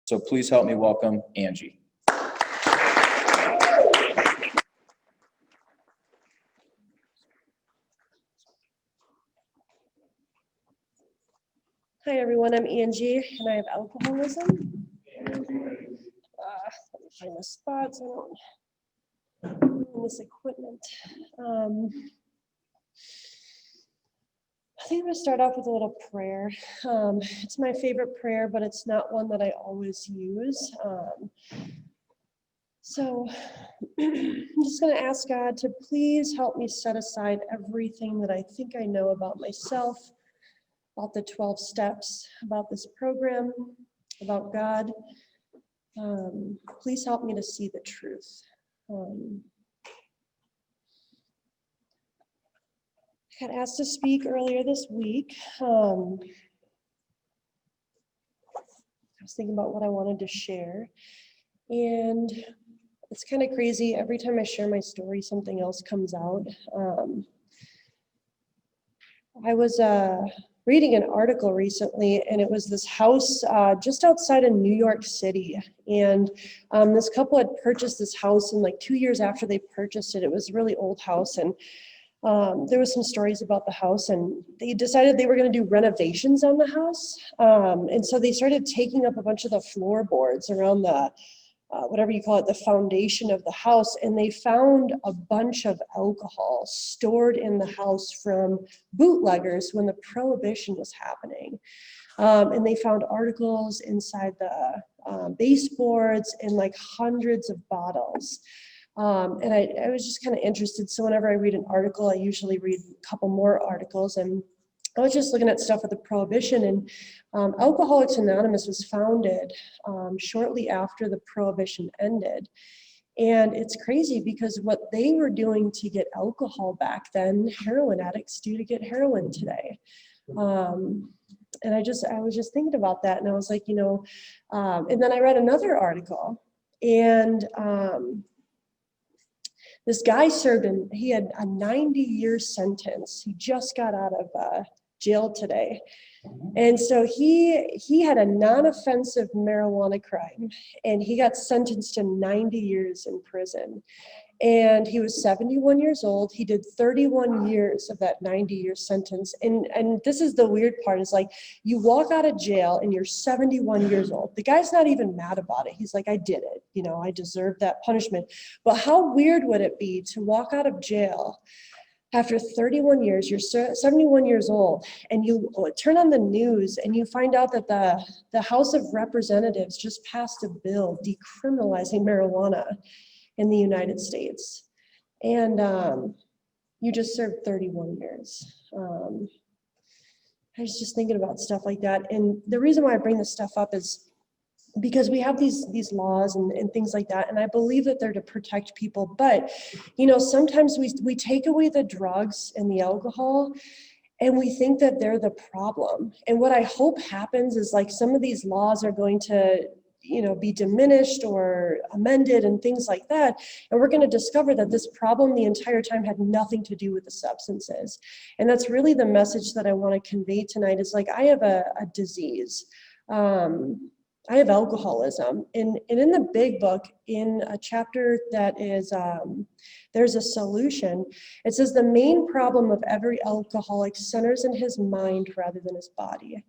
So please help me welcome Angie. Hi everyone, I'm Angie and I have alcoholism. Let me find the spots. I don't own this equipment. I think I'm gonna start off with a little prayer. It's my favorite prayer, but it's not one that I always use. So I'm just gonna ask God to please help me set aside everything that I think I know about myself, about the 12 steps, about this program, about God. Please help me to see the truth. I got asked to speak earlier this week. I was thinking about what I wanted to share, and it's kind of crazy. Every time I share my story, something else comes out. I was reading an article recently, and it was this house just outside of New York City. And this couple had purchased this house, and like 2 years after they purchased it, it was a really old house. And there was some stories about the house, and they decided they were going to do renovations on the house. And so they started taking up a bunch of the floorboards around the whatever you call it, the foundation of the house, and they found a bunch of alcohol stored in the house from bootleggers when the Prohibition was happening. And they found articles inside the baseboards and like hundreds of bottles. And I was just kind of interested. So whenever I read an article, I usually read a couple more articles, and I was just looking at stuff with the Prohibition, and Alcoholics Anonymous was founded shortly after the Prohibition ended. And it's crazy because what they were doing to get alcohol back then, heroin addicts do to get heroin today. And I was just thinking about that, and I was like, and then I read another article, and this guy he had a 90-year sentence. He just got out of jail today. And so he had a non-offensive marijuana crime, and he got sentenced to 90 years in prison. And he was 71 years old. He did 31 years of that 90-year sentence. And this is the weird part, is like, you walk out of jail and you're 71 years old. The guy's not even mad about it. He's like, I did it. I deserved that punishment. But how weird would it be to walk out of jail after 31 years, you're 71 years old, and you turn on the news and you find out that the House of Representatives just passed a bill decriminalizing marijuana in the United States. And you just served 31 years. I was just thinking about stuff like that. And the reason why I bring this stuff up is because we have these laws and things like that, and I believe that they're to protect people. But sometimes we take away the drugs and the alcohol, and we think that they're the problem. And what I hope happens is, like, some of these laws are going to be diminished or amended and things like that, and we're going to discover that this problem the entire time had nothing to do with the substances. And that's really the message that I want to convey tonight, is like, I have a disease. I have alcoholism, and in the big book, in a chapter that is, there's a solution, it says the main problem of every alcoholic centers in his mind rather than his body.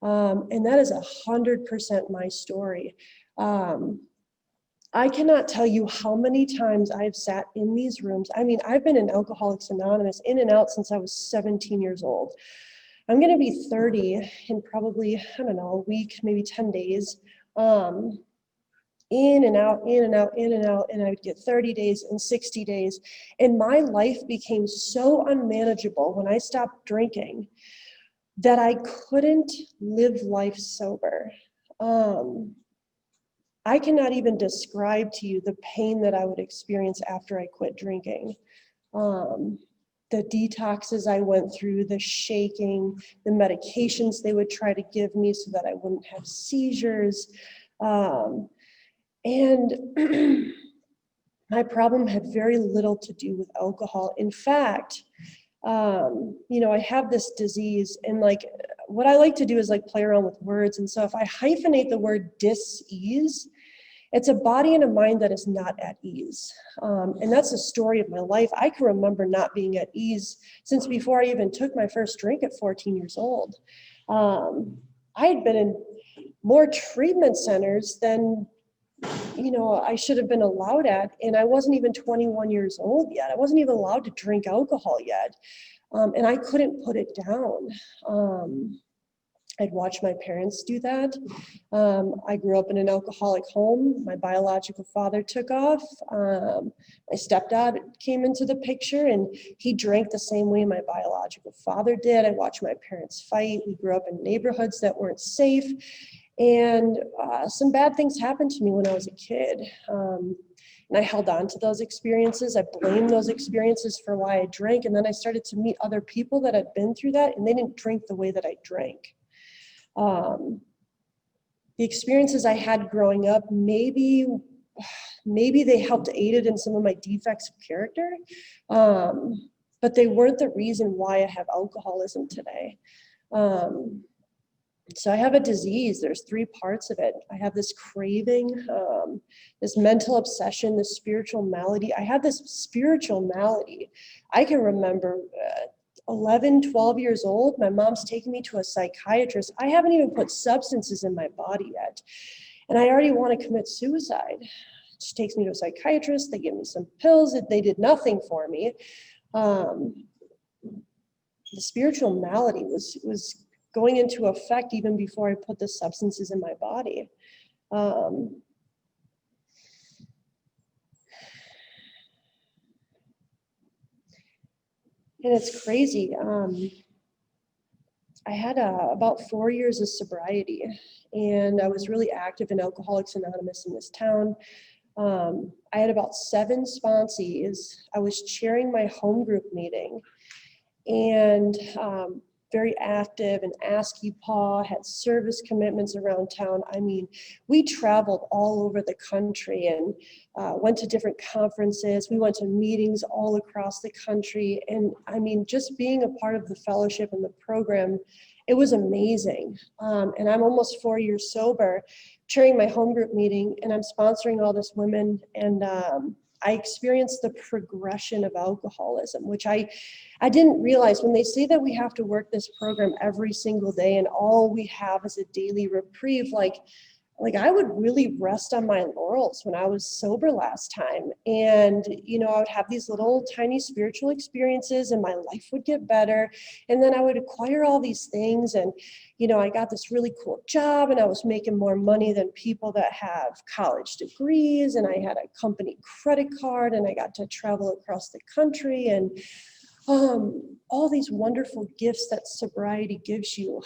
And that is 100% my story. I cannot tell you how many times I've sat in these rooms. I mean, I've been in Alcoholics Anonymous in and out since I was 17 years old. I'm going to be 30 in probably, I don't know, a week, maybe 10 days, in and out, in and out, in and out, and I would get 30 days and 60 days. And my life became so unmanageable when I stopped drinking that I couldn't live life sober. I cannot even describe to you the pain that I would experience after I quit drinking. The detoxes I went through, the shaking, the medications they would try to give me so that I wouldn't have seizures. And my problem had very little to do with alcohol. In fact, I have this disease, and like what I like to do is like play around with words. And so if I hyphenate the word dis-ease, it's a body and a mind that is not at ease. And that's the story of my life. I can remember not being at ease since before I even took my first drink at 14 years old. I had been in more treatment centers than I should have been allowed at, and I wasn't even 21 years old yet. I wasn't even allowed to drink alcohol yet, and I couldn't put it down. I'd watch my parents do that. I grew up in an alcoholic home. My biological father took off. My stepdad came into the picture, and he drank the same way my biological father did. I watched my parents fight. We grew up in neighborhoods that weren't safe. And some bad things happened to me when I was a kid. And I held on to those experiences. I blamed those experiences for why I drank. And then I started to meet other people that had been through that, and they didn't drink the way that I drank. The experiences I had growing up, maybe they helped aided in some of my defects of character, but they weren't the reason why I have alcoholism today. So I have a disease. There's 3 parts of it. I have this craving, this mental obsession, this spiritual malady. I had this spiritual malady. I can remember 11, 12 years old, my mom's taking me to a psychiatrist. I haven't even put substances in my body yet, and I already want to commit suicide. She takes me to a psychiatrist. They give me some pills. They did nothing for me. The spiritual malady was going into effect even before I put the substances in my body. And it's crazy. I had about 4 years of sobriety, and I was really active in Alcoholics Anonymous in this town. I had about 7 sponsees. I was chairing my home group meeting, and very active and Angie P, had service commitments around town. I mean, we traveled all over the country and went to different conferences. We went to meetings all across the country. And I mean, just being a part of the fellowship and the program, it was amazing. And I'm almost 4 years sober, chairing my home group meeting, and I'm sponsoring all this women, and I experienced the progression of alcoholism, which I didn't realize. When they say that we have to work this program every single day and all we have is a daily reprieve, like I would really rest on my laurels when I was sober last time. And, I would have these little tiny spiritual experiences and my life would get better. And then I would acquire all these things. And, I got this really cool job and I was making more money than people that have college degrees. And I had a company credit card and I got to travel across the country, and all these wonderful gifts that sobriety gives you.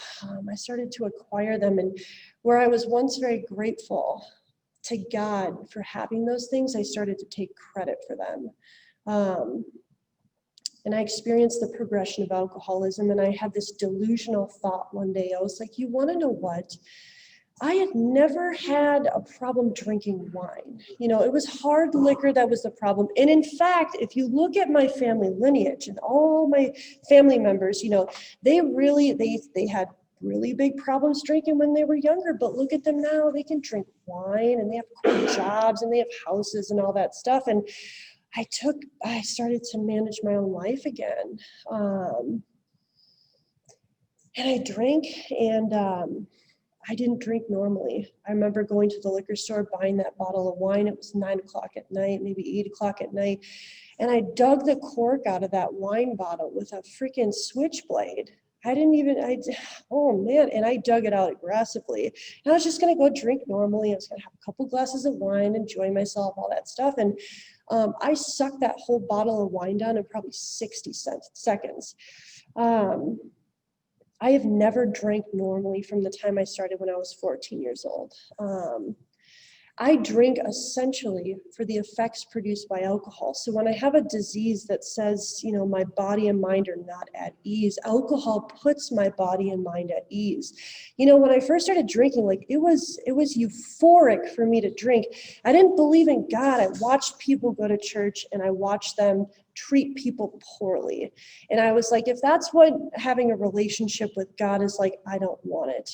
I started to acquire them, and where I was once very grateful to God for having those things, I started to take credit for them. And I experienced the progression of alcoholism, and I had this delusional thought one day. I was like, you want to know what? I had never had a problem drinking wine. It was hard liquor that was the problem. And in fact, if you look at my family lineage and all my family members, they had really big problems drinking when they were younger, but look at them now. They can drink wine and they have cool jobs and they have houses and all that stuff. And I started to manage my own life again. And I drank, and I didn't drink normally. I remember going to the liquor store, buying that bottle of wine. It was 9 o'clock at night, maybe 8 o'clock at night. And I dug the cork out of that wine bottle with a freaking switchblade. Oh man, and I dug it out aggressively. And I was just gonna go drink normally. I was gonna have a couple glasses of wine, enjoy myself, all that stuff. And I sucked that whole bottle of wine down in probably 60 seconds. I have never drank normally from the time I started when I was 14 years old. I drink essentially for the effects produced by alcohol. So when I have a disease that says, my body and mind are not at ease, alcohol puts my body and mind at ease. When I first started drinking, it was euphoric for me to drink. I didn't believe in God. I watched people go to church and I watched them treat people poorly. And I was like, if that's what having a relationship with God is like, I don't want it.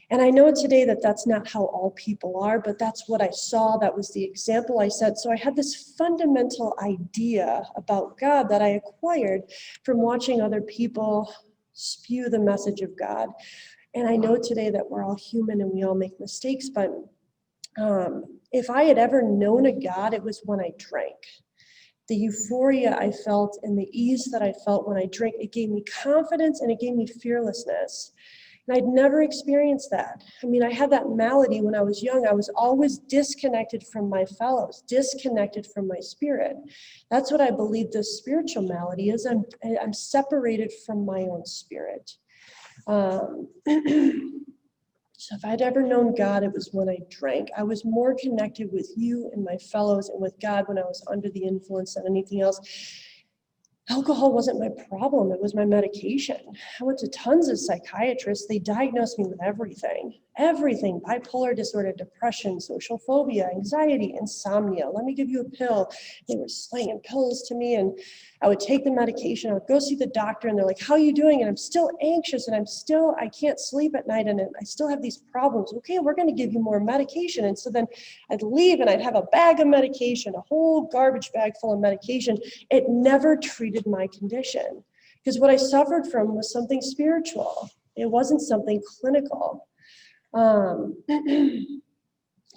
And I know today that that's not how all people are, but that's what I saw. That was the example I set. So I had this fundamental idea about God that I acquired from watching other people spew the message of God. And I know today that we're all human and we all make mistakes, but if I had ever known a God, it was when I drank. The euphoria I felt and the ease that I felt when I drank, it gave me confidence and it gave me fearlessness. And I'd never experienced that. I mean, I had that malady when I was young. I was always disconnected from my fellows, disconnected from my spirit. That's what I believe this spiritual malady is. I'm separated from my own spirit. So if I'd ever known God, it was when I drank. I was more connected with you and my fellows and with God when I was under the influence than anything else. Alcohol wasn't my problem, it was my medication. I went to tons of psychiatrists. They diagnosed me with everything, bipolar disorder, depression, social phobia, anxiety, insomnia. Let me give you a pill. They were slinging pills to me, and I would take the medication. I would go see the doctor, and they're like, how are you doing? And I'm still anxious, and I can't sleep at night, and I still have these problems. Okay, we're gonna give you more medication. And so then I'd leave, and I'd have a bag of medication, a whole garbage bag full of medication. It never treated my condition, because what I suffered from was something spiritual. It wasn't something clinical.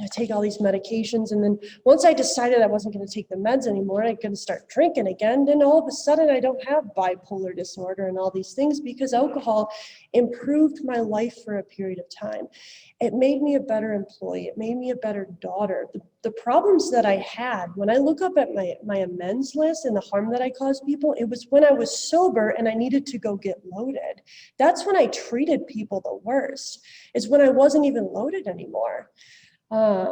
I take all these medications, and then once I decided I wasn't going to take the meds anymore, I'm going to start drinking again, then all of a sudden I don't have bipolar disorder and all these things, because alcohol improved my life for a period of time. It made me a better employee. It made me a better daughter. The problems that I had, when I look up at my amends list and the harm that I caused people, it was when I was sober and I needed to go get loaded. That's when I treated people the worst, is when I wasn't even loaded anymore. I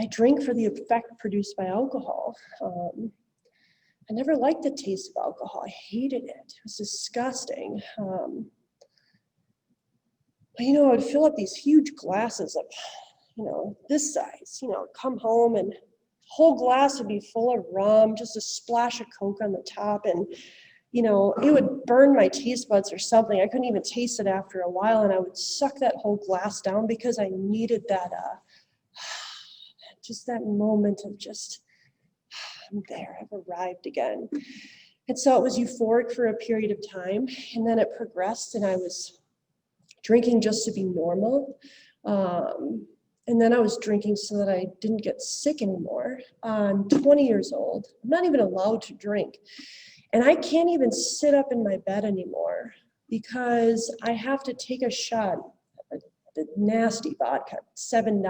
drink for the effect produced by alcohol. I never liked the taste of alcohol. I hated it. It was disgusting. But, I would fill up these huge glasses of, this size, come home and whole glass would be full of rum, just a splash of Coke on the top. And, it would burn my taste buds or something. I couldn't even taste it after a while. And I would suck that whole glass down because I needed that, just that moment of just, I'm there, I've arrived again. And so it was euphoric for a period of time. And then it progressed and I was drinking just to be normal. And then I was drinking so that I didn't get sick anymore. I'm 20 years old. I'm not even allowed to drink. And I can't even sit up in my bed anymore because I have to take a shot, the nasty vodka, $7,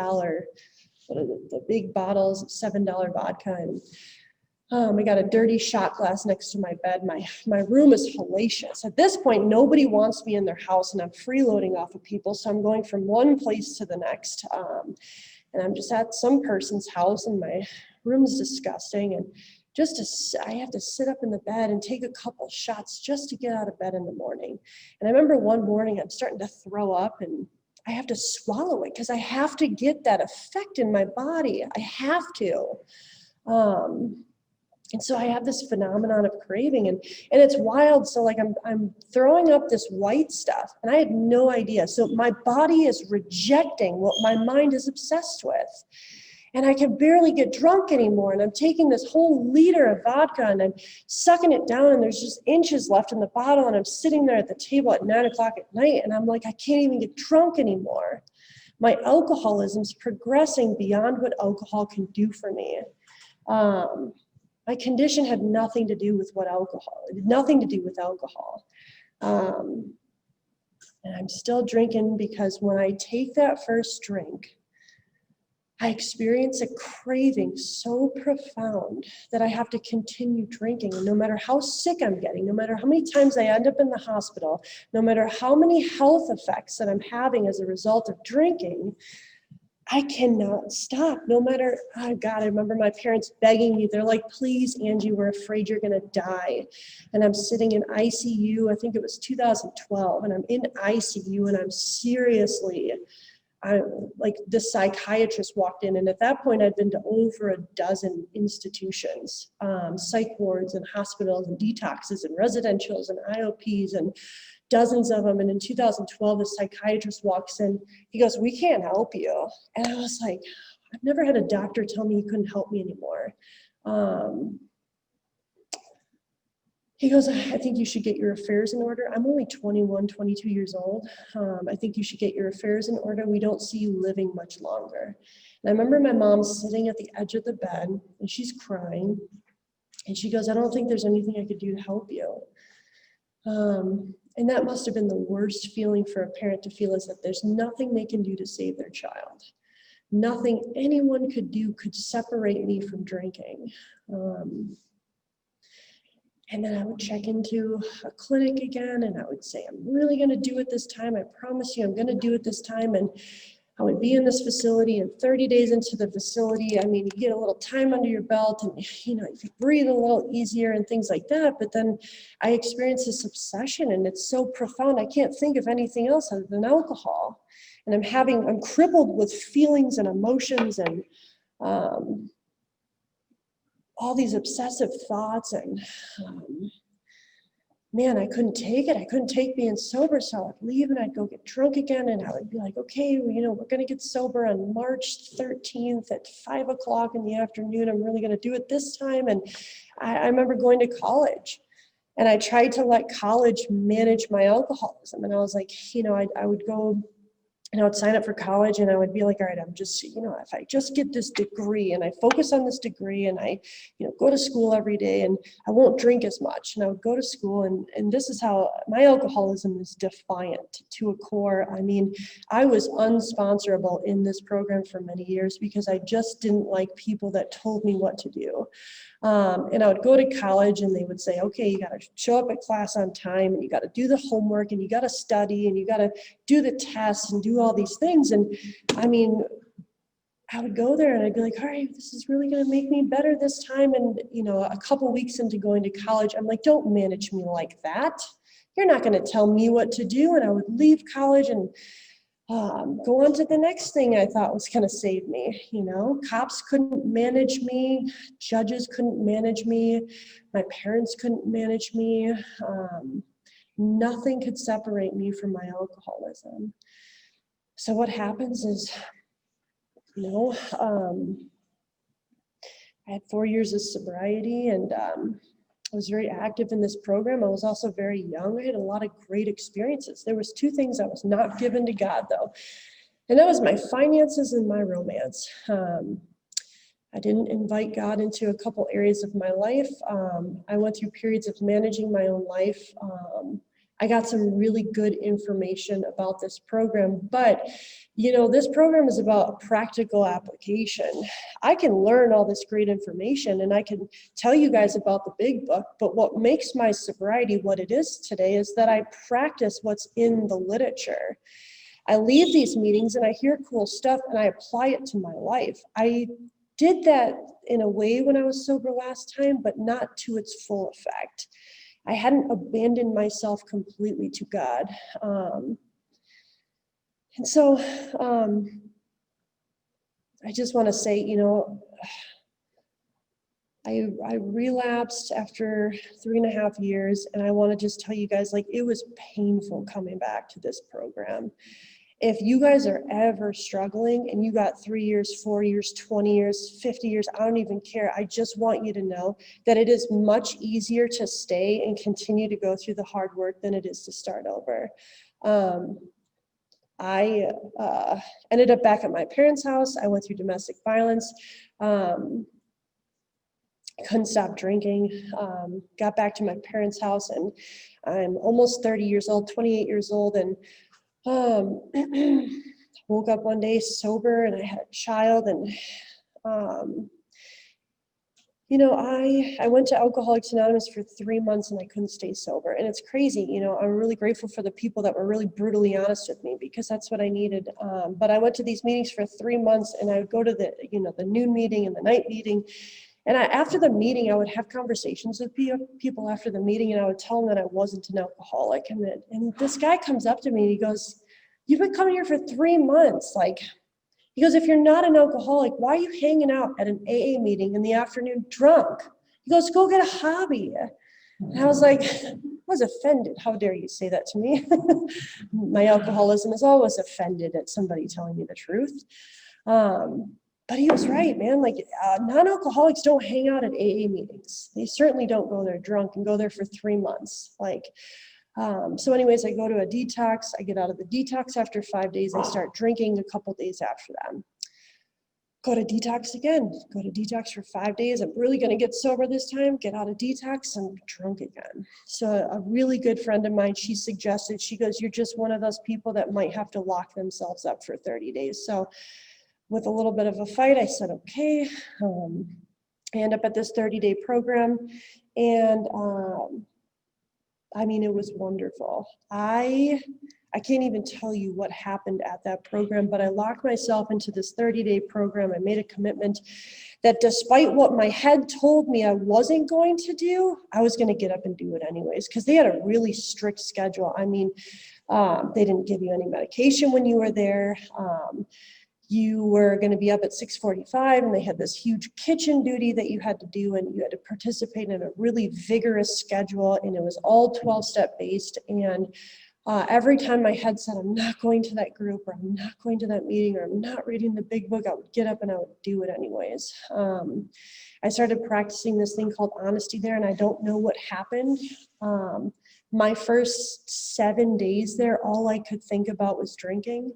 what are the big bottles of $7 vodka. And I got a dirty shot glass next to my bed. My room is hellacious. At this point, nobody wants me in their house and I'm freeloading off of people. So I'm going from one place to the next. And I'm just at some person's house and my room is disgusting. And I have to sit up in the bed and take a couple shots just to get out of bed in the morning. And I remember one morning I'm starting to throw up and I have to swallow it because I have to get that effect in my body. I have to. And so I have this phenomenon of craving and it's wild. So like I'm throwing up this white stuff and I had no idea. So my body is rejecting what my mind is obsessed with. And I can barely get drunk anymore. And I'm taking this whole liter of vodka and I'm sucking it down and there's just inches left in the bottle. And I'm sitting there at the table at 9 o'clock at night and I'm like, I can't even get drunk anymore. My alcoholism's progressing beyond what alcohol can do for me. My condition had nothing to do with it had nothing to do with alcohol. And I'm still drinking because when I take that first drink, I experience a craving so profound that I have to continue drinking. And no matter how sick I'm getting, no matter how many times I end up in the hospital, no matter how many health effects that I'm having as a result of drinking, I cannot stop. No matter, oh God, I remember my parents begging me. They're like, please, Angie, we're afraid you're gonna die. And I'm sitting in ICU, I think it was 2012, and I'm in ICU and I'm seriously, like the psychiatrist walked in, and at that point I'd been to over a dozen institutions, psych wards and hospitals and detoxes and residentials and IOPs and dozens of them. And in 2012, the psychiatrist walks in, he goes, "We can't help you." And I was like, I've never had a doctor tell me he couldn't help me anymore. He goes, "I think you should get your affairs in order. I'm only 21, 22 years old. I think you should get your affairs in order. We don't see you living much longer." And I remember my mom sitting at the edge of the bed, and she's crying. And she goes, "I don't think there's anything I could do to help you." And that must have been the worst feeling for a parent to feel, is that there's nothing they can do to save their child. Nothing anyone could do could separate me from drinking. And then I would check into a clinic again, and I would say, "I'm really going to do it this time. I promise you I'm going to do it this time." And I would be in this facility, and 30 days into the facility, I mean, you get a little time under your belt, and you could breathe a little easier and things like that. But then I experienced this obsession, and it's so profound. I can't think of anything else other than alcohol. And I'm crippled with feelings and emotions and all these obsessive thoughts, and man, I couldn't take it. I couldn't take being sober, so I would leave and I'd go get drunk again, and I would be like, "Okay, we're gonna get sober on March 13th at 5 o'clock in the afternoon. I'm really gonna do it this time." And I remember going to college, and I tried to let college manage my alcoholism. And I was like, I would go, and I would sign up for college, and I would be like, "All right, I'm just, if I just get this degree and I focus on this degree and I, go to school every day, and I won't drink as much." And I would go to school, and this is how my alcoholism is defiant to a core. I mean, I was unsponsorable in this program for many years because I just didn't like people that told me what to do. And I would go to college, and they would say, "Okay, you got to show up at class on time, and you got to do the homework, and you got to study, and you got to do the tests and do all these things." And I mean, I would go there and I'd be like, "All right, this is really going to make me better this time." And, a couple weeks into going to college, I'm like, "Don't manage me like that. You're not going to tell me what to do." And I would leave college and go on to the next thing I thought was going to save me. Cops couldn't manage me, judges couldn't manage me, my parents couldn't manage me. Nothing could separate me from my alcoholism. So what happens is, I had 4 years of sobriety, and I was very active in this program. I was also very young. I had a lot of great experiences. There was two things I was not given to God, though, and that was my finances and my romance. I didn't invite God into a couple areas of my life. I went through periods of managing my own life. I got some really good information about this program, but this program is about practical application. I can learn all this great information, and I can tell you guys about the big book, but what makes my sobriety what it is today is that I practice what's in the literature. I leave these meetings and I hear cool stuff and I apply it to my life. I did that in a way when I was sober last time, but not to its full effect. I hadn't abandoned myself completely to God. And so I just want to say, I relapsed after 3.5 years, and I want to just tell you guys, it was painful coming back to this program. If you guys are ever struggling and you got 3 years, 4 years, 20 years, 50 years, I don't even care. I just want you to know that it is much easier to stay and continue to go through the hard work than it is to start over. I ended up back at my parents' house. I went through domestic violence. Couldn't stop drinking. Got back to my parents' house, and I'm almost 30 years old, 28 years old, and woke up one day sober, and I had a child, and I went to Alcoholics Anonymous for 3 months, and I couldn't stay sober. And it's crazy. I'm really grateful for the people that were really brutally honest with me, because that's what I needed. But I went to these meetings for 3 months, and I would go to the noon meeting and the night meeting. And after the meeting, I would have conversations with people after the meeting, and I would tell them that I wasn't an alcoholic. And this guy comes up to me and he goes, you've been coming here for 3 months. Like, he goes, if you're not an alcoholic, why are you hanging out at an AA meeting in the afternoon drunk? He goes, go get a hobby. And I was like, I was offended. How dare you say that to me? My alcoholism is always offended at somebody telling me the truth. But he was right, man. Like, non-alcoholics don't hang out at AA meetings. They certainly don't go there drunk and go there for 3 months. Like, so anyways, I go to a detox. I get out of the detox after 5 days. I start drinking a couple days after that. Go to detox again. Go to detox for 5 days. I'm really going to get sober this time. Get out of detox. I'm drunk again. So a really good friend of mine, she suggested, she goes, you're just one of those people that might have to lock themselves up for 30 days. So with a little bit of a fight, I said, okay. I end up at this 30-day program. And I mean, it was wonderful. I can't even tell you what happened at that program, but I locked myself into this 30-day program. I made a commitment that despite what my head told me I wasn't going to do, I was going to get up and do it anyways, because they had a really strict schedule. I mean, they didn't give you any medication when you were there. You were going to be up at 6:45, and they had this huge kitchen duty that you had to do, and you had to participate in a really vigorous schedule, and it was all 12-step based. And every time my head said, I'm not going to that group, or I'm not going to that meeting, or I'm not reading the big book, I would get up and I would do it anyways. I started practicing this thing called honesty there, and I don't know what happened. My first 7 days there, all I could think about was drinking.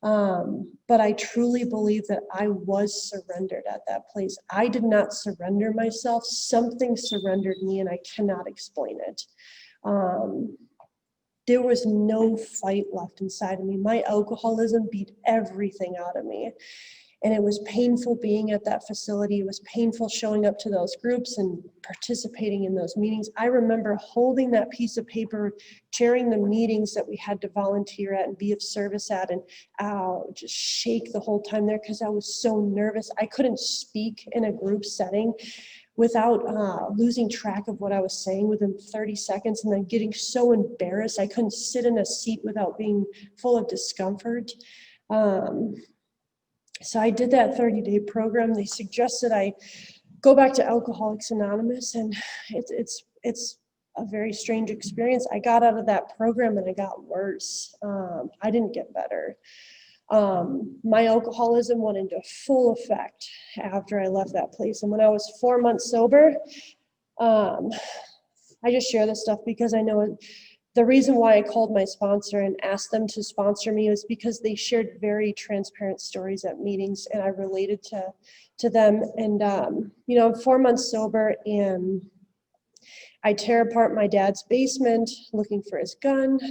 But I truly believe that I was surrendered at that place. I did not surrender myself. Something surrendered me, and I cannot explain it. There was no fight left inside of me. My alcoholism beat everything out of me. And it was painful being at that facility. It was painful showing up to those groups and participating in those meetings. I remember holding that piece of paper, chairing the meetings that we had to volunteer at and be of service at, and just shake the whole time there because I was so nervous. I couldn't speak in a group setting without losing track of what I was saying within 30 seconds, and then getting so embarrassed. I couldn't sit in a seat without being full of discomfort. So I did that 30-day program. They suggested I go back to Alcoholics Anonymous, and it's a very strange experience. I got out of that program and I got worse. I didn't get better. My alcoholism went into full effect after I left that place. And when I was 4 months sober, I just share this stuff because I know the reason why I called my sponsor and asked them to sponsor me was because they shared very transparent stories at meetings, and I related to them. And, you know, I'm 4 months sober, and I tear apart my dad's basement looking for his gun.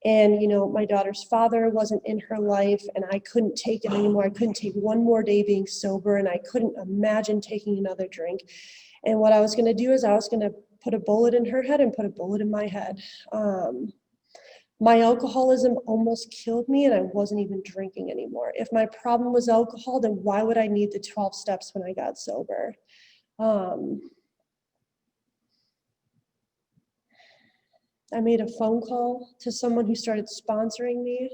And, you know, my daughter's father wasn't in her life, and I couldn't take it anymore. I couldn't take one more day being sober, and I couldn't imagine taking another drink. And what I was going to do is I was going to put a bullet in her head and put a bullet in my head. My alcoholism almost killed me, and I wasn't even drinking anymore. If my problem was alcohol, then why would I need the 12 steps when I got sober? I made a phone call to someone who started sponsoring me.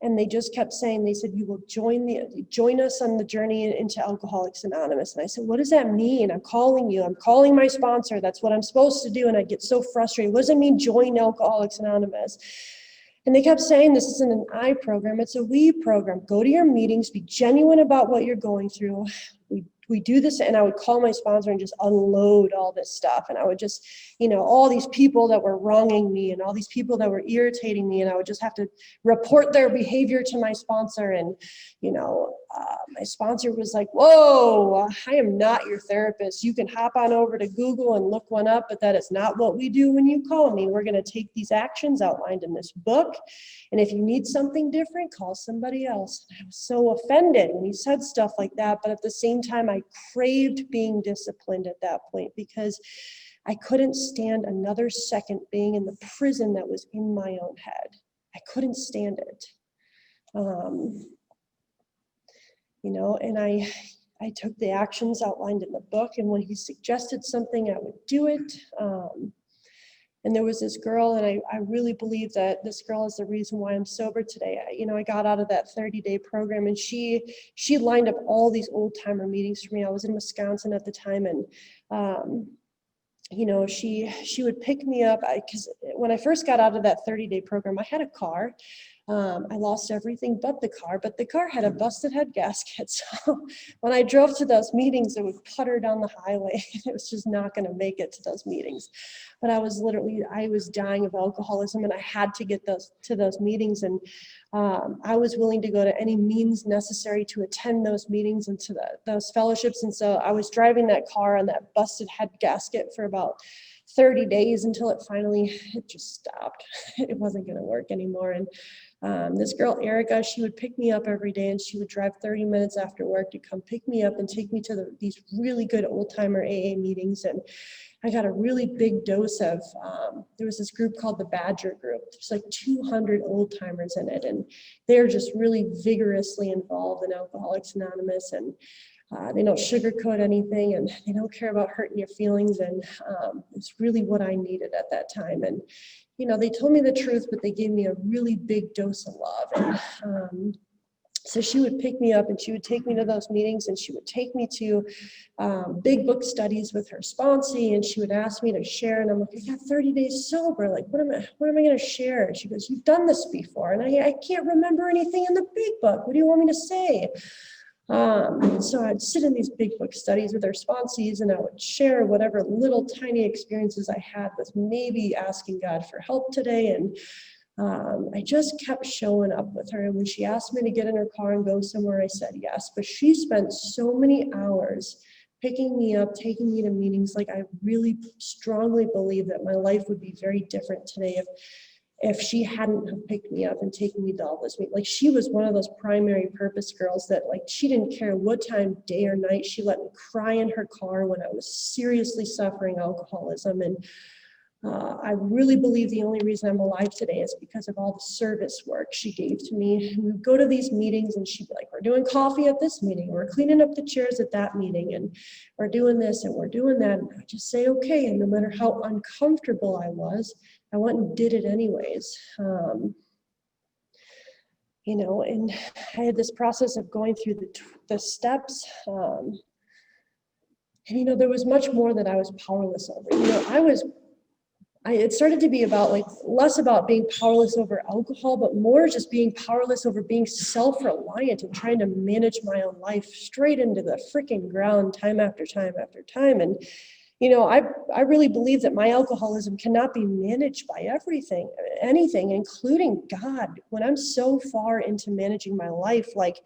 And they just kept saying, they said, you will join us on the journey into Alcoholics Anonymous. And I said, what does that mean? I'm calling you. I'm calling my sponsor. That's what I'm supposed to do. And I get so frustrated. What does it mean, join Alcoholics Anonymous? And they kept saying, this isn't an I program, it's a we program. Go to your meetings, be genuine about what you're going through. We do this, and I would call my sponsor and just unload all this stuff. And I would just, you know, all these people that were wronging me and all these people that were irritating me, and I would just have to report their behavior to my sponsor. And, you know, my sponsor was like, whoa, I am not your therapist. You can hop on over to Google and look one up, but that is not what we do when you call me. We're going to take these actions outlined in this book. And if you need something different, call somebody else. And I was so offended when he said stuff like that. But at the same time, I craved being disciplined at that point because I couldn't stand another second being in the prison that was in my own head. I couldn't stand it. You know, and I took the actions outlined in the book, and when he suggested something, I would do it. And there was this girl, and I really believe that this girl is the reason why I'm sober today. I got out of that 30-day program, and she lined up all these old timer meetings for me. I was in Wisconsin at the time, and she would pick me up because when I first got out of that 30-day program, I had a car. I lost everything but the car had a busted head gasket. So when I drove to those meetings, it would putter down the highway. It was just not going to make it to those meetings. But I was dying of alcoholism, and I had to get to those meetings. And I was willing to go to any means necessary to attend those meetings and to those fellowships. And so I was driving that car on that busted head gasket for about 30 days until it just stopped. It wasn't going to work anymore. And this girl, Erica, she would pick me up every day, and she would drive 30 minutes after work to come pick me up and take me to these really good old-timer AA meetings. And I got a really big dose of, there was this group called the Badger Group. There's like 200 old-timers in it, and they're just really vigorously involved in Alcoholics Anonymous, and they don't sugarcoat anything, and they don't care about hurting your feelings. And it's really what I needed at that time. And they told me the truth, but they gave me a really big dose of love. And so she would pick me up, and she would take me to those meetings, and she would take me to big book studies with her sponsee, and she would ask me to share. And I'm like, I got 30 days sober. Like, what am I going to share? And she goes, you've done this before. And I can't remember anything in the big book. What do you want me to say? So I'd sit in these big book studies with our sponsees, and I would share whatever little tiny experiences I had with maybe asking God for help today. And I just kept showing up with her. And when she asked me to get in her car and go somewhere, I said yes. But she spent so many hours picking me up, taking me to meetings. Like, I really strongly believe that my life would be very different today if she hadn't have picked me up and taken me to all this meeting. Like, she was one of those primary purpose girls that, like, she didn't care what time, day or night. She let me cry in her car when I was seriously suffering alcoholism. And I really believe the only reason I'm alive today is because of all the service work she gave to me. And we'd go to these meetings, and she'd be like, we're doing coffee at this meeting, we're cleaning up the chairs at that meeting, and we're doing this and we're doing that. And I'd just say, okay. And no matter how uncomfortable I was, I went and did it anyways. And I had this process of going through the steps. And there was much more that I was powerless over. It started to be about, like, less about being powerless over alcohol, but more just being powerless over being self-reliant and trying to manage my own life straight into the freaking ground time after time after time. And I really believe that my alcoholism cannot be managed by anything, including God. When I'm so far into managing my life, like,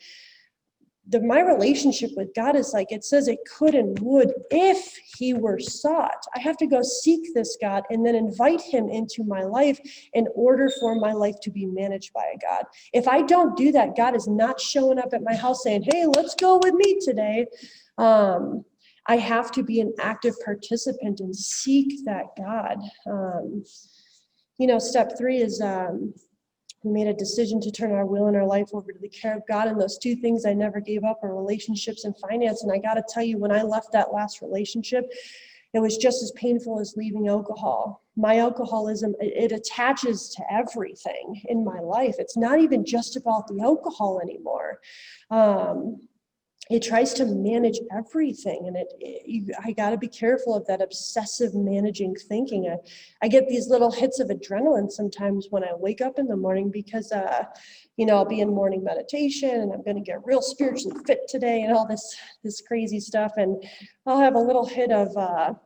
my relationship with God is like, it says it could and would if he were sought. I have to go seek this God and then invite him into my life in order for my life to be managed by a God. If I don't do that, God is not showing up at my house saying, hey, let's go with me today. I have to be an active participant and seek that God. Step 3 is we made a decision to turn our will and our life over to the care of God. And those 2 things I never gave up are relationships and finance. And I got to tell you, when I left that last relationship, it was just as painful as leaving alcohol. My alcoholism, it attaches to everything in my life. It's not even just about the alcohol anymore. It tries to manage everything, and I got to be careful of that obsessive managing thinking. I get these little hits of adrenaline sometimes when I wake up in the morning because I'll be in morning meditation, and I'm going to get real spiritually fit today and all this crazy stuff, and I'll have a little hit of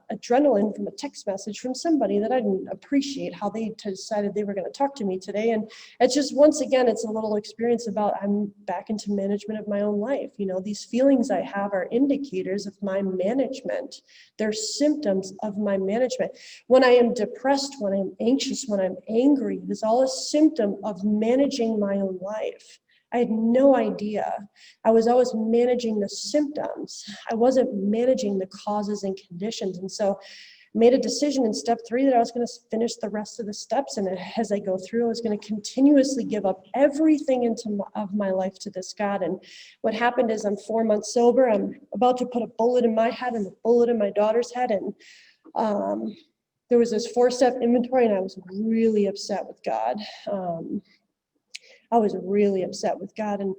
adrenaline from a text message from somebody that I didn't appreciate how they decided they were going to talk to me today. And it's just, once again, it's a little experience about I'm back into management of my own life. These feelings I have are indicators of my management. They're symptoms of my management. When I am depressed, when I'm anxious, when I'm angry, it is all a symptom of managing my own life. I had no idea. I was always managing the symptoms. I wasn't managing the causes and conditions. And so I made a decision in step 3 that I was going to finish the rest of the steps. And as I go through, I was going to continuously give up everything of my life to this God. And what happened is, I'm 4 months sober. I'm about to put a bullet in my head and a bullet in my daughter's head. And there was this 4-step inventory, and I was really upset with God. I was really upset with God, and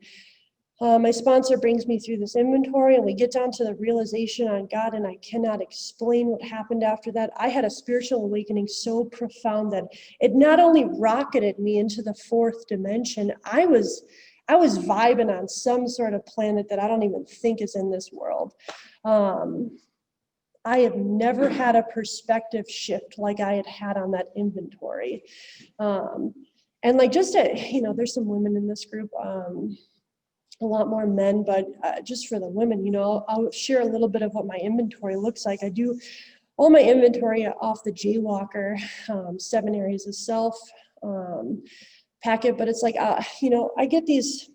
my sponsor brings me through this inventory, and we get down to the realization on God, and I cannot explain what happened after that. I had a spiritual awakening so profound that it not only rocketed me into the 4th dimension, I was vibing on some sort of planet that I don't even think is in this world. I have never had a perspective shift like I had had on that inventory. And like just there's some women in this group, a lot more men, but just for the women, I'll share a little bit of what my inventory looks like. I do all my inventory off the Jaywalker 7 areas of self packet, but it's like, I get these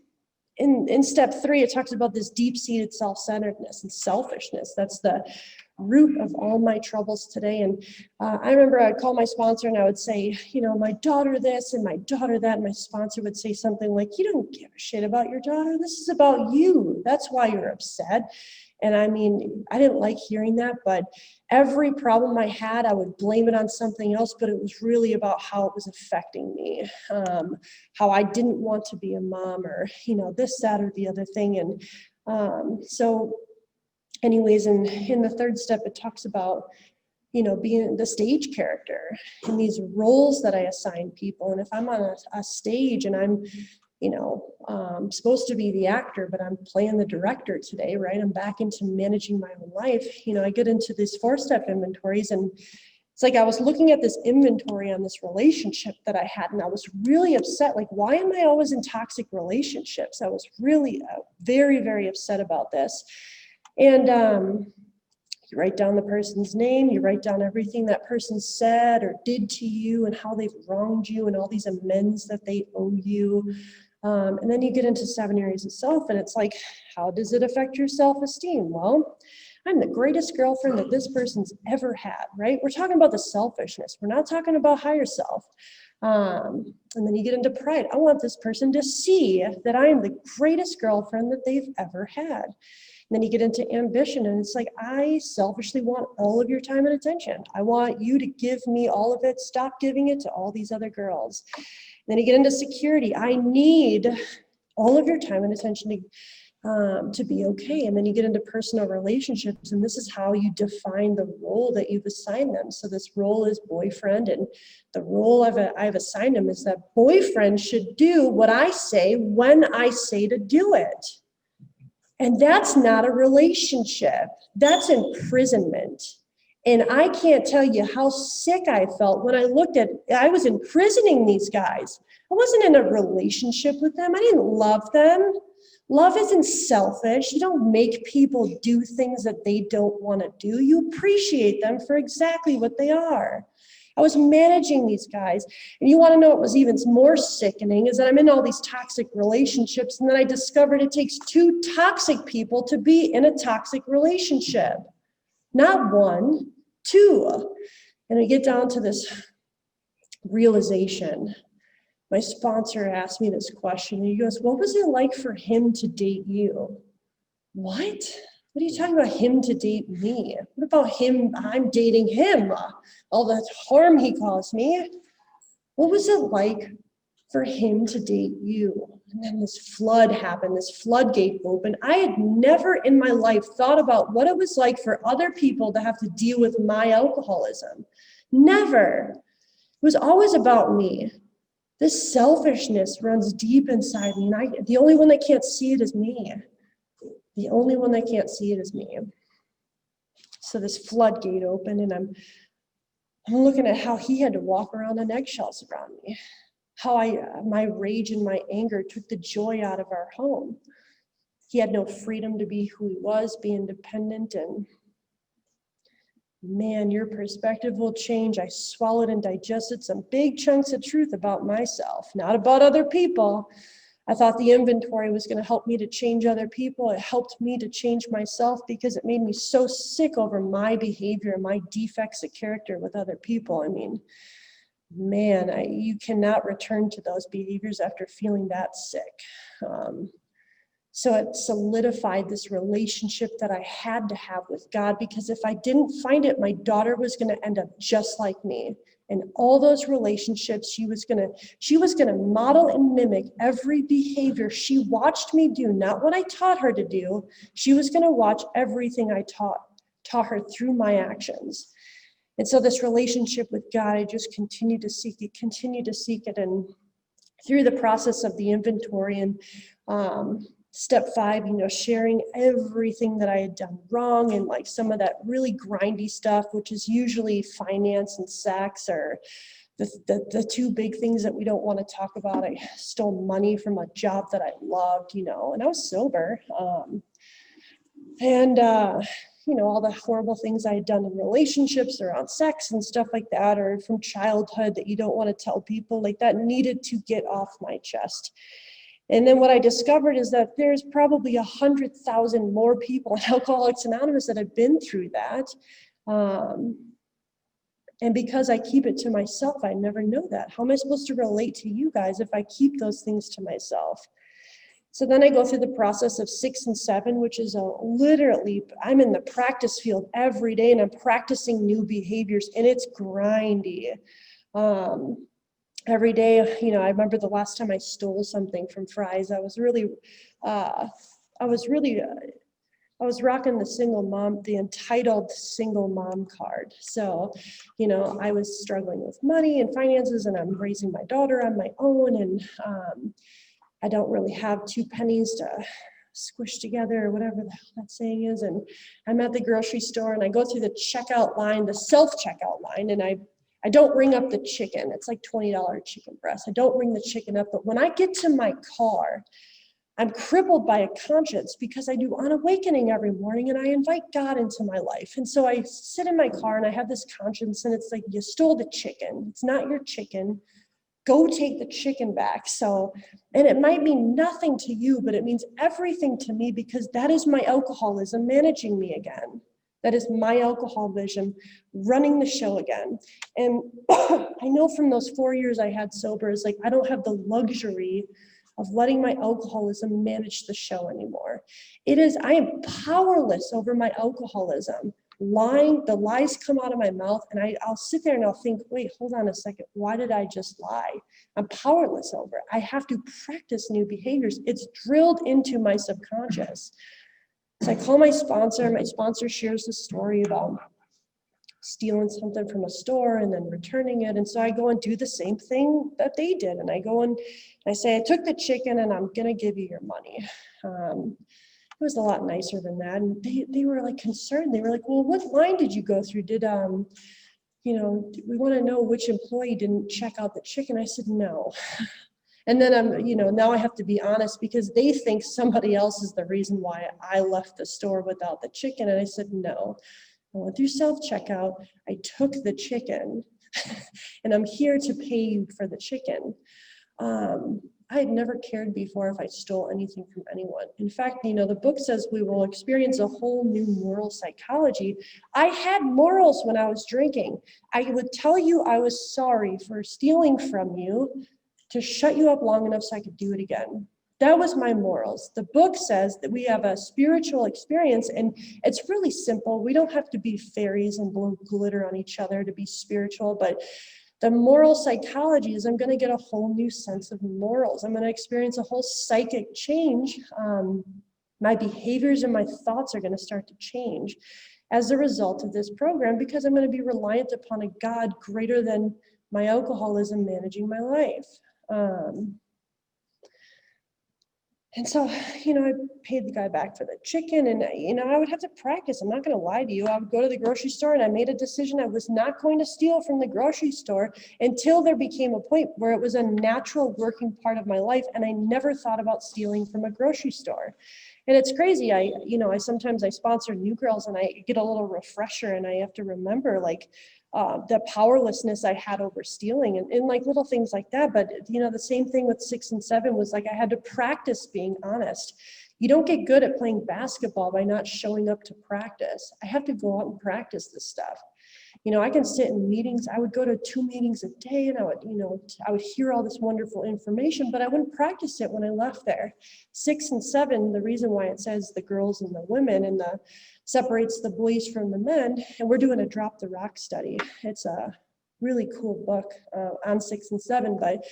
in step 3, it talks about this deep-seated self-centeredness and selfishness. That's the root of all my troubles today. And I remember I'd call my sponsor and I would say, my daughter this and my daughter that. And my sponsor would say something like, you don't give a shit about your daughter. This is about you. That's why you're upset. And I mean, I didn't like hearing that, but every problem I had, I would blame it on something else, but it was really about how it was affecting me, how I didn't want to be a mom or, this, that, or the other thing. And so anyways, in the 3rd step, it talks about, being the stage character and these roles that I assign people. And if I'm on a stage and I'm, supposed to be the actor, but I'm playing the director today, right? I'm back into managing my own life. I get into these 4-step inventories, and it's like I was looking at this inventory on this relationship that I had, and I was really upset. Like, why am I always in toxic relationships? I was really very, very upset about this. And you write down the person's name, you write down everything that person said or did to you and how they've wronged you and all these amends that they owe you. And then you get into 7 areas of self, and it's like, how does it affect your self-esteem? Well, I'm the greatest girlfriend that this person's ever had, right? We're talking about the selfishness. We're not talking about higher self. And then you get into pride. I want this person to see that I am the greatest girlfriend that they've ever had. And then you get into ambition, and it's like, I selfishly want all of your time and attention. I want you to give me all of it. Stop giving it to all these other girls. And then you get into security. I need all of your time and attention to be okay. And then you get into personal relationships, and this is how you define the role that you've assigned them. So this role is boyfriend, and the role I've assigned them is that boyfriend should do what I say when I say to do it. And that's not a relationship. That's imprisonment. And I can't tell you how sick I felt when I was imprisoning these guys. I wasn't in a relationship with them. I didn't love them. Love isn't selfish. You don't make people do things that they don't want to do. You appreciate them for exactly what they are. I was managing these guys. And you want to know what was even more sickening is that I'm in all these toxic relationships, and then I discovered it takes 2 toxic people to be in a toxic relationship. Not 1, 2. And I get down to this realization. My sponsor asked me this question, and he goes, what was it like for him to date you? What? What are you talking about, him to date me? What about him? I'm dating him. All the harm he caused me. What was it like for him to date you? And then this flood happened, this floodgate opened. I had never in my life thought about what it was like for other people to have to deal with my alcoholism. Never. It was always about me. This selfishness runs deep inside me. And the only one that can't see it is me. The only one that can't see it is me. So this floodgate opened, and I'm looking at how he had to walk around on eggshells around me. How my rage and my anger took the joy out of our home. He had no freedom to be who he was, be independent, and man, your perspective will change. I swallowed and digested some big chunks of truth about myself, not about other people. I thought the inventory was going to help me to change other people. It helped me to change myself because it made me so sick over my behavior, my defects of character with other people. I mean, man, you cannot return to those behaviors after feeling that sick. So it solidified this relationship that I had to have with God, because if I didn't find it, my daughter was going to end up just like me. And all those relationships, she was going to model and mimic every behavior she watched me do, not what I taught her to do. She was going to watch everything I taught her through my actions. And so this relationship with God, I just continued to seek it. And through the process of the inventory and step 5, sharing everything that I had done wrong, and like some of that really grindy stuff, which is usually finance and sex, or the two big things that we don't want to talk about. I stole money from a job that I loved, and I was sober. All the horrible things I had done in relationships around sex and stuff like that, or from childhood that you don't want to tell people, like that needed to get off my chest. And then what I discovered is that there's probably 100,000 more people in Alcoholics Anonymous that have been through that. And because I keep it to myself, I never know that. How am I supposed to relate to you guys if I keep those things to myself? So then I go through the process of 6 and 7, which is literally, I'm in the practice field every day, and I'm practicing new behaviors, and it's grindy. Every day, I remember the last time I stole something from Fry's. I was rocking the entitled single mom card. So, I was struggling with money and finances, and I'm raising my daughter on my own, and I don't really have 2 pennies to squish together, or whatever the hell that saying is. And I'm at the grocery store, and I go through the checkout line, the self-checkout line, and I don't ring up the chicken. It's like $20 chicken breast. I don't ring the chicken up. But when I get to my car, I'm crippled by a conscience, because I do On Awakening every morning, and I invite God into my life. And so I sit in my car, and I have this conscience, and it's like, you stole the chicken. It's not your chicken. Go take the chicken back. So, and it might mean nothing to you, but it means everything to me, because that is my alcoholism managing me again. That is my alcohol vision running the show again. And I know from those 4 years I had sober, is like, I don't have the luxury of letting my alcoholism manage the show anymore. I am powerless over my alcoholism. The lies come out of my mouth, and I'll sit there and I'll think, wait, hold on a second. Why did I just lie? I'm powerless over it. I have to practice new behaviors. It's drilled into my subconscious. So I call my sponsor. My sponsor shares the story about stealing something from a store and then returning it. And so I go and do the same thing that they did. And I go and I say, I took the chicken, and I'm going to give you your money. It was a lot nicer than that. And they were like concerned. They were like, well, what line did you go through? We want to know which employee didn't check out the chicken. I said, no. And then now I have to be honest, because they think somebody else is the reason why I left the store without the chicken. And I said, no. I went through self-checkout. I took the chicken, and I'm here to pay you for the chicken. I had never cared before if I stole anything from anyone. In fact, the book says we will experience a whole new moral psychology. I had morals when I was drinking. I would tell you I was sorry for stealing from you to shut you up long enough so I could do it again. That was my morals. The book says that we have a spiritual experience, and it's really simple. We don't have to be fairies and blow glitter on each other to be spiritual, but the moral psychology is I'm going to get a whole new sense of morals. I'm going to experience a whole psychic change. My behaviors and my thoughts are going to start to change as a result of this program, because I'm going to be reliant upon a God greater than my alcoholism managing my life. And so, I paid the guy back for the chicken, and, I would have to practice. I'm not going to lie to you. I would go to the grocery store, and I made a decision I was not going to steal from the grocery store until there became a point where it was a natural working part of my life, and I never thought about stealing from a grocery store. And it's crazy. I sometimes I sponsor new girls, and I get a little refresher, and I have to remember, the powerlessness I had over stealing, and like little things like that. But the same thing with 6 and 7 was like I had to practice being honest. You don't get good at playing basketball by not showing up to practice. I have to go out and practice this stuff. I can sit in meetings. I would go to 2 meetings a day, and I would hear all this wonderful information, but I wouldn't practice it when I left there. 6 and 7, the reason why it says the girls and the women and separates the boys from the men, and we're doing a Drop the Rock study. It's a really cool book on 6 and 7, but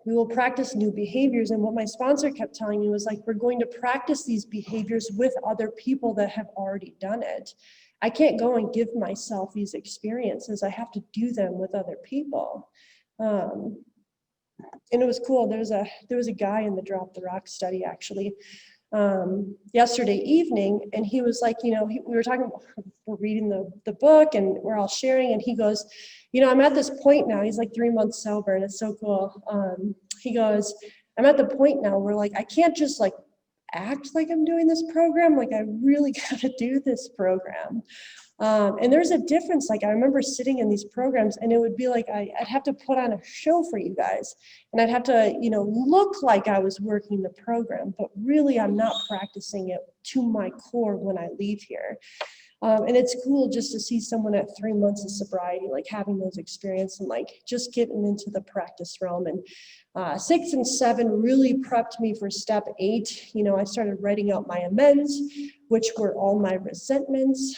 we will practice new behaviors. And what my sponsor kept telling me was like, we're going to practice these behaviors with other people that have already done it. I can't go and give myself these experiences. I have to do them with other people. And it was cool. There was a guy in the Drop the Rock study actually yesterday evening, and he was like, we were talking, we're reading the book and we're all sharing, and he goes, I'm at this point now. He's like 3 months sober, and it's so cool. He goes, I'm at the point now where like I can't just like act like I'm doing this program. Like I really got to do this program. And there's a difference. Like I remember sitting in these programs, and it would be like I'd have to put on a show for you guys, and I'd have to look like I was working the program, but really I'm not practicing it to my core when I leave here. And it's cool just to see someone at 3 months of sobriety, like having those experiences and like just getting into the practice realm. And 6 and 7 really prepped me for step 8. I started writing out my amends, which were all my resentments.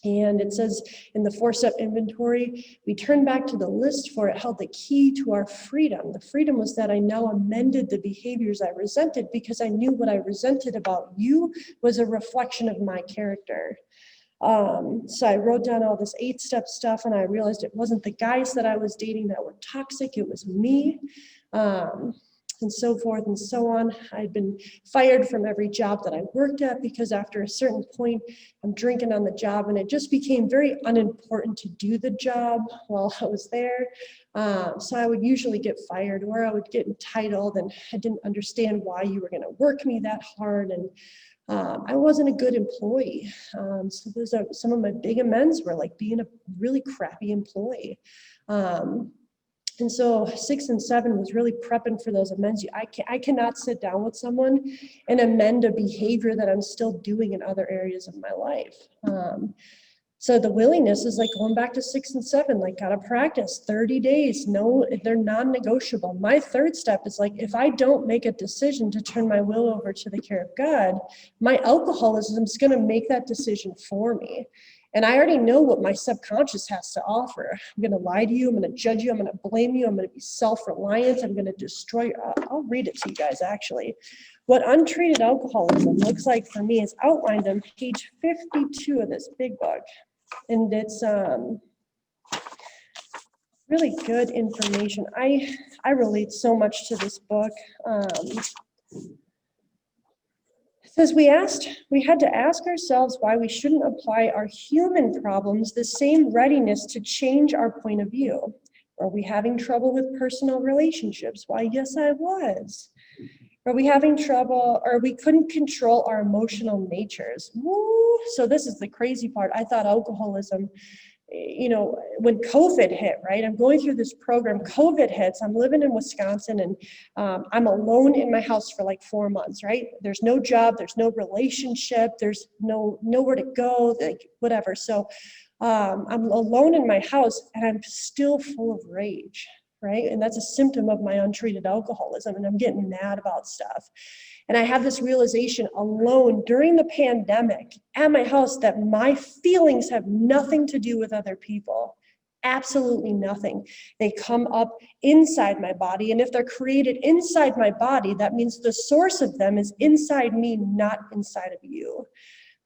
And it says in the 4-step inventory, we turn back to the list, for it held the key to our freedom. The freedom was that I now amended the behaviors I resented, because I knew what I resented about you was a reflection of my character. So I wrote down all this 8-step stuff, and I realized it wasn't the guys that I was dating that were toxic, it was me. And so forth and so on. I'd been fired from every job that I worked at because after a certain point, I'm drinking on the job, and it just became very unimportant to do the job while I was there. So I would usually get fired, or I would get entitled, and I didn't understand why you were going to work me that hard. And I wasn't a good employee. So those are some of my big amends, were like being a really crappy employee. And so 6 and 7 was really prepping for those amends. I cannot sit down with someone and amend a behavior that I'm still doing in other areas of my life. So the willingness is like going back to 6 and 7, like gotta practice 30 days. No, they're non-negotiable. My 3rd step is like, if I don't make a decision to turn my will over to the care of God, my alcoholism is gonna make that decision for me. And I already know what my subconscious has to offer. I'm going to lie to you. I'm going to judge you. I'm going to blame you. I'm going to be self-reliant. I'm going to destroy. I'll read it to you guys, actually. What untreated alcoholism looks like for me is outlined on page 52 of this big book. And it's really good information. I relate so much to this book. Says we had to ask ourselves why we shouldn't apply our human problems the same readiness to change our point of view. Are we having trouble with personal relationships? Why, yes, I was. Are we having trouble, or we couldn't control our emotional natures? Woo! So this is the crazy part. I thought alcoholism, when COVID hit, right? I'm going through this program, COVID hits, I'm living in Wisconsin, and I'm alone in my house for like 4 months, right? There's no job, there's no relationship, there's nowhere to go, like whatever. So I'm alone in my house, and I'm still full of rage, right? And that's a symptom of my untreated alcoholism, and I'm getting mad about stuff. And I had this realization alone during the pandemic at my house that my feelings have nothing to do with other people. Absolutely nothing. They come up inside my body. And if they're created inside my body, that means the source of them is inside me, not inside of you.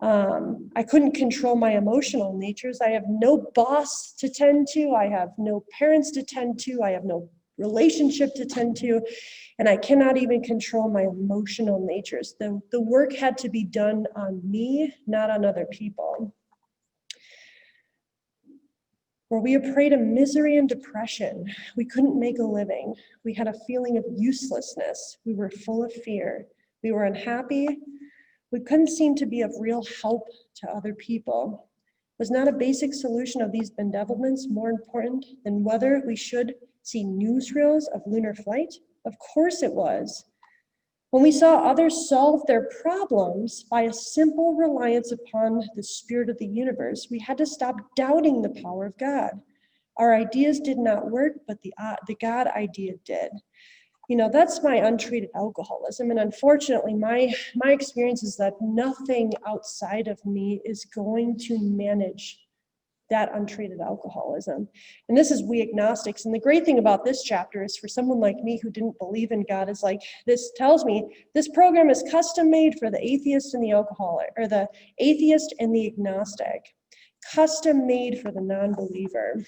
I couldn't control my emotional natures. I have no boss to tend to. I have no parents to tend to. I have no relationship to tend to. And I cannot even control my emotional natures. The work had to be done on me, not on other people. Were we a prey to misery and depression? We couldn't make a living. We had a feeling of uselessness. We were full of fear. We were unhappy. We couldn't seem to be of real help to other people. Was not a basic solution of these bedevilments more important than whether we should see newsreels of lunar flight? Of course it was. When we saw others solve their problems by a simple reliance upon the spirit of the universe, we had to stop doubting the power of God. Our ideas did not work, but the God idea did. You know, that's my untreated alcoholism. And unfortunately, my experience is that nothing outside of me is going to manage that untreated alcoholism. And this is we agnostics. And the great thing about this chapter is for someone like me who didn't believe in God, is like, this tells me this program is custom made for the atheist and the alcoholic, or the atheist and the agnostic, custom made for the non-believer.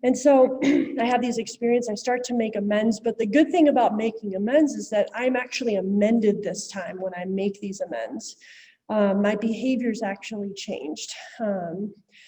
And so I have these experiences, I start to make amends, but the good thing about making amends is that I'm actually amended this time when I make these amends. My behaviors actually changed.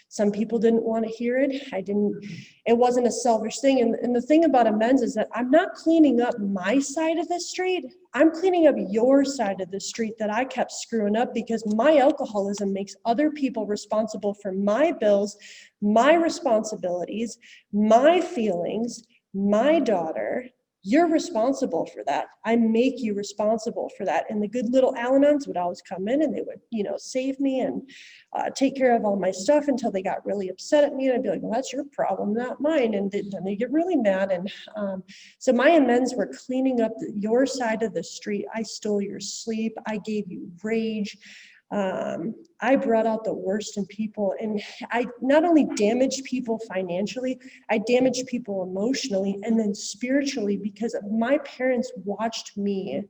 Some people didn't want to hear it. It wasn't a selfish thing. And the thing about amends is that I'm not cleaning up my side of the street. I'm cleaning up your side of the street that I kept screwing up because my alcoholism makes other people responsible for my bills, my responsibilities, my feelings, my daughter. You're responsible for that. I make you responsible for that. And the good little Al-Anons would always come in and they would, save me and take care of all my stuff until they got really upset at me. And I'd be like, well, that's your problem, not mine. And then they get really mad. And so my amends were cleaning up your side of the street. I stole your sleep. I gave you rage. I brought out the worst in people, and I not only damaged people financially, I damaged people emotionally and then spiritually, because my parents watched me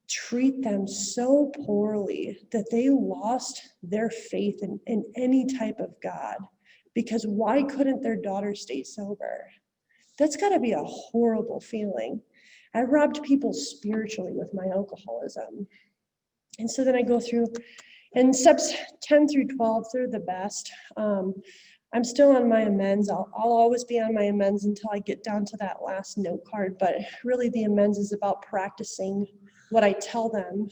treat them so poorly that they lost their faith in any type of God. Because why couldn't their daughter stay sober? That's got to be a horrible feeling. I robbed people spiritually with my alcoholism. And so then I go through, and steps 10 through 12, they're the best. I'm still on my amends. I'll always be on my amends until I get down to that last note card. But really the amends is about practicing what I tell them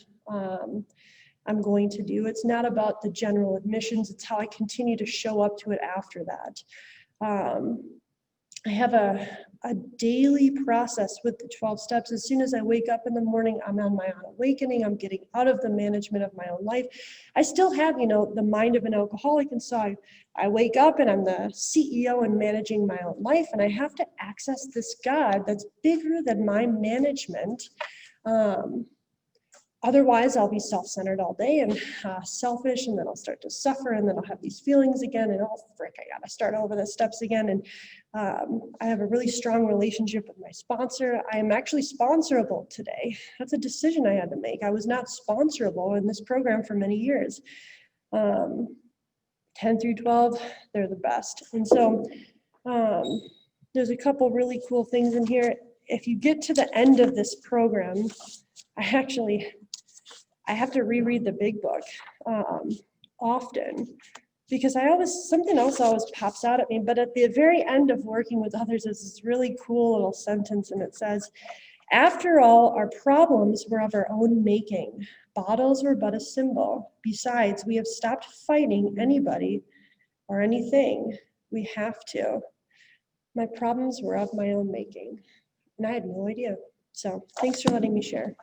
I'm going to do. It's not about the general admissions. It's how I continue to show up to it after that. I have a daily process with the 12 steps. As soon as I wake up in the morning, I'm on my own awakening. I'm getting out of the management of my own life. I still have, the mind of an alcoholic. And so I wake up and I'm the CEO and managing my own life. And I have to access this God that's bigger than my management. Otherwise, I'll be self-centered all day and selfish, and then I'll start to suffer, and then I'll have these feelings again, and oh, frick, I gotta start over the steps again. And I have a really strong relationship with my sponsor. I am actually sponsorable today. That's a decision I had to make. I was not sponsorable in this program for many years. 10 through 12, they're the best. And so there's a couple really cool things in here. If you get to the end of this program, I have to reread the big book often, because something else always pops out at me. But at the very end of working with others is this really cool little sentence, and it says, "After all, our problems were of our own making. Bottles were but a symbol. Besides, we have stopped fighting anybody or anything. We have to. My problems were of my own making." And I had no idea. So thanks for letting me share.